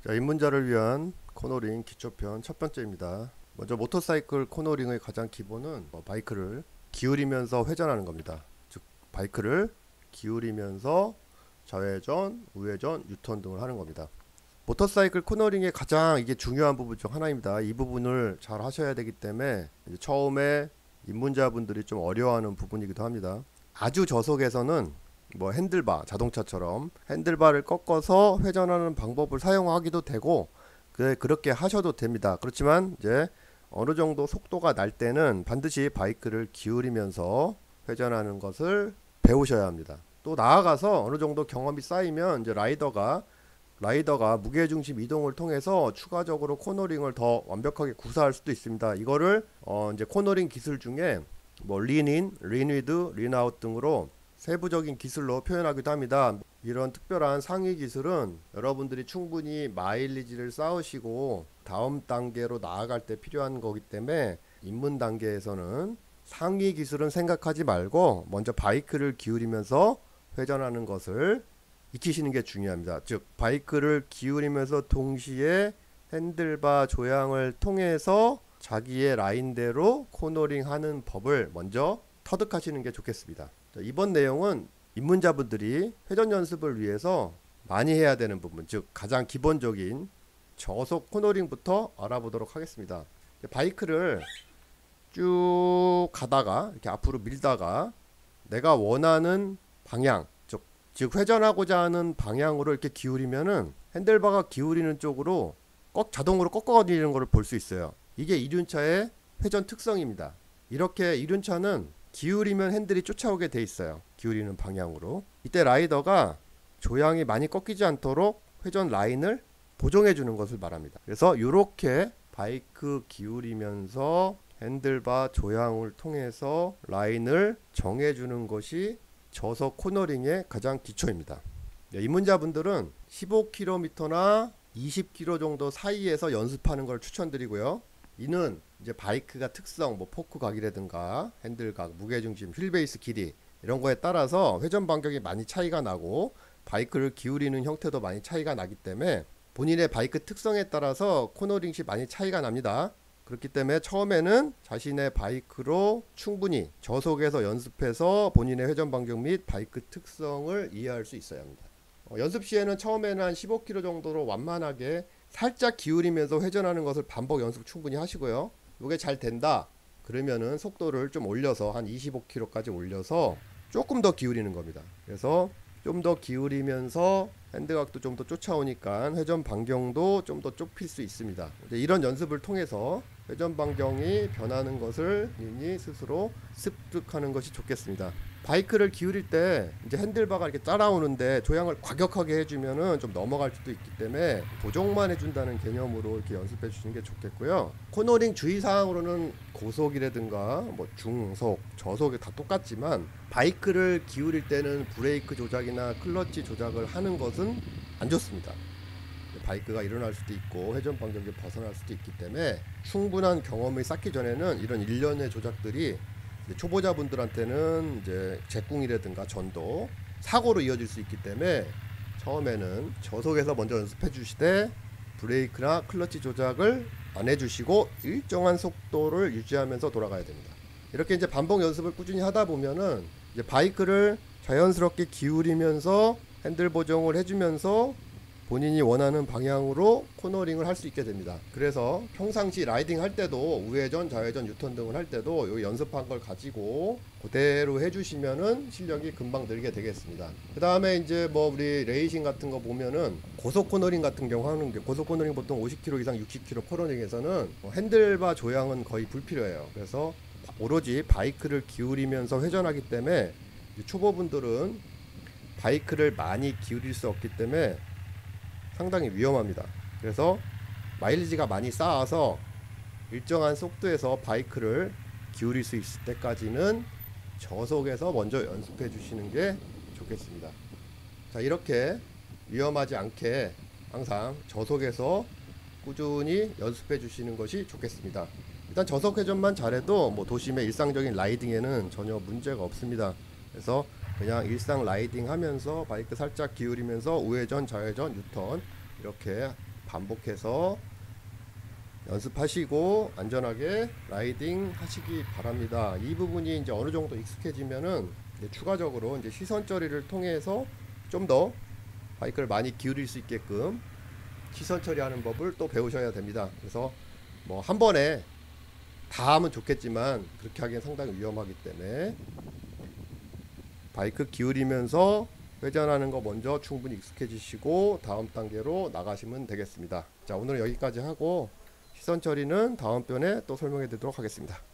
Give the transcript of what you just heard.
자, 입문자를 위한 코너링 기초편 첫 번째입니다. 먼저 모터사이클 코너링의 가장 기본은 바이크를 기울이면서 회전하는 겁니다. 즉 바이크를 기울이면서 좌회전, 우회전, 유턴 등을 하는 겁니다. 모터사이클 코너링의 가장 이게 중요한 부분 중 하나입니다. 이 부분을 잘 하셔야 되기 때문에 이제 처음에 입문자분들이 좀 어려워하는 부분이기도 합니다. 아주 저속에서는 핸들바, 자동차처럼 핸들바를 꺾어서 회전하는 방법을 사용하기도 되고 그렇게 하셔도 됩니다. 그렇지만 이제 어느 정도 속도가 날 때는 반드시 바이크를 기울이면서 회전하는 것을 배우셔야 합니다. 또 나아가서 어느 정도 경험이 쌓이면 이제 라이더가 무게중심 이동을 통해서 추가적으로 코너링을 더 완벽하게 구사할 수도 있습니다. 이거를 이제 코너링 기술 중에 린인, 린위드, 린아웃 등으로 세부적인 기술로 표현하기도 합니다. 이런 특별한 상위 기술은 여러분들이 충분히 마일리지를 쌓으시고 다음 단계로 나아갈 때 필요한 거기 때문에 입문 단계에서는 상위 기술은 생각하지 말고 먼저 바이크를 기울이면서 회전하는 것을 익히시는 게 중요합니다. 즉 바이크를 기울이면서 동시에 핸들바 조향을 통해서 자기의 라인대로 코너링 하는 법을 먼저 터득하시는 게 좋겠습니다. 이번 내용은 입문자분들이 회전 연습을 위해서 많이 해야 되는 부분, 즉 가장 기본적인 저속 코너링부터 알아보도록 하겠습니다. 바이크를 쭉 가다가 이렇게 앞으로 밀다가 내가 원하는 방향, 즉 회전하고자 하는 방향으로 이렇게 기울이면은 핸들바가 기울이는 쪽으로 자동으로 꺾어지는 것을 볼 수 있어요. 이게 이륜차의 회전 특성입니다. 이렇게 이륜차는 기울이면 핸들이 쫓아오게 돼 있어요. 기울이는 방향으로. 이때 라이더가 조향이 많이 꺾이지 않도록 회전 라인을 보정해 주는 것을 말합니다. 그래서 이렇게 바이크 기울이면서 핸들바 조향을 통해서 라인을 정해 주는 것이 저속 코너링의 가장 기초입니다. 입문자분들은 15km나 20km 정도 사이에서 연습하는 걸 추천드리고요. 이는 이제 바이크가 특성, 포크 각이라든가 핸들각, 무게중심, 휠베이스 길이 이런 거에 따라서 회전 반경이 많이 차이가 나고 바이크를 기울이는 형태도 많이 차이가 나기 때문에 본인의 바이크 특성에 따라서 코너링 시 많이 차이가 납니다. 그렇기 때문에 처음에는 자신의 바이크로 충분히 저속에서 연습해서 본인의 회전 반경 및 바이크 특성을 이해할 수 있어야 합니다. 연습 시에는 처음에는 한 15km 정도로 완만하게 살짝 기울이면서 회전하는 것을 반복 연습 충분히 하시고요. 이게 잘 된다 그러면은 속도를 좀 올려서 한 25km까지 올려서 조금 더 기울이는 겁니다. 그래서 좀 더 기울이면서 핸드각도 좀 더 쫓아오니까 회전 반경도 좀 더 좁힐 수 있습니다. 이런 연습을 통해서 회전 반경이 변하는 것을 본인이 스스로 습득하는 것이 좋겠습니다. 바이크를 기울일 때 이제 핸들바가 이렇게 따라오는데 조향을 과격하게 해주면은 좀 넘어갈 수도 있기 때문에 보정만 해준다는 개념으로 이렇게 연습해 주시는 게 좋겠고요. 코너링 주의사항으로는 고속이라든가 중속, 저속이 다 똑같지만 바이크를 기울일 때는 브레이크 조작이나 클러치 조작을 하는 것은 안 좋습니다. 바이크가 일어날 수도 있고 회전 반경이 벗어날 수도 있기 때문에 충분한 경험이 쌓기 전에는 이런 일련의 조작들이 초보자분들한테는 이제 제꿍이라든가 전도, 사고로 이어질 수 있기 때문에 처음에는 저속에서 먼저 연습해 주시되 브레이크나 클러치 조작을 안 해주시고 일정한 속도를 유지하면서 돌아가야 됩니다. 이렇게 이제 반복 연습을 꾸준히 하다 보면은 이제 바이크를 자연스럽게 기울이면서 핸들 보정을 해주면서 본인이 원하는 방향으로 코너링을 할 수 있게 됩니다. 그래서 평상시 라이딩 할 때도 우회전, 좌회전, 유턴 등을 할 때도 요 연습한 걸 가지고 그대로 해주시면은 실력이 금방 늘게 되겠습니다. 그 다음에 이제 우리 레이싱 같은 거 보면은 고속 코너링 같은 경우 하는 게 고속 코너링 보통 50km 이상 60km 코너링에서는 핸들바 조향은 거의 불필요해요. 그래서 오로지 바이크를 기울이면서 회전하기 때문에 초보분들은 바이크를 많이 기울일 수 없기 때문에 상당히 위험합니다. 그래서 마일리지가 많이 쌓아서 일정한 속도에서 바이크를 기울일 수 있을 때까지는 저속에서 먼저 연습해 주시는 게 좋겠습니다. 자, 이렇게 위험하지 않게 항상 저속에서 꾸준히 연습해 주시는 것이 좋겠습니다. 일단 저속 회전만 잘해도 도심의 일상적인 라이딩에는 전혀 문제가 없습니다. 그래서 그냥 일상 라이딩 하면서 바이크 살짝 기울이면서 우회전, 좌회전, 유턴 이렇게 반복해서 연습하시고 안전하게 라이딩 하시기 바랍니다. 이 부분이 이제 어느 정도 익숙해지면은 이제 추가적으로 이제 시선 처리를 통해서 좀 더 바이크를 많이 기울일 수 있게끔 시선 처리하는 법을 또 배우셔야 됩니다. 그래서 뭐 한 번에 다 하면 좋겠지만 그렇게 하기엔 상당히 위험하기 때문에 바이크 기울이면서 회전하는 거 먼저 충분히 익숙해지시고 다음 단계로 나가시면 되겠습니다. 자, 오늘은 여기까지 하고 시선 처리는 다음 편에 또 설명해 드리도록 하겠습니다.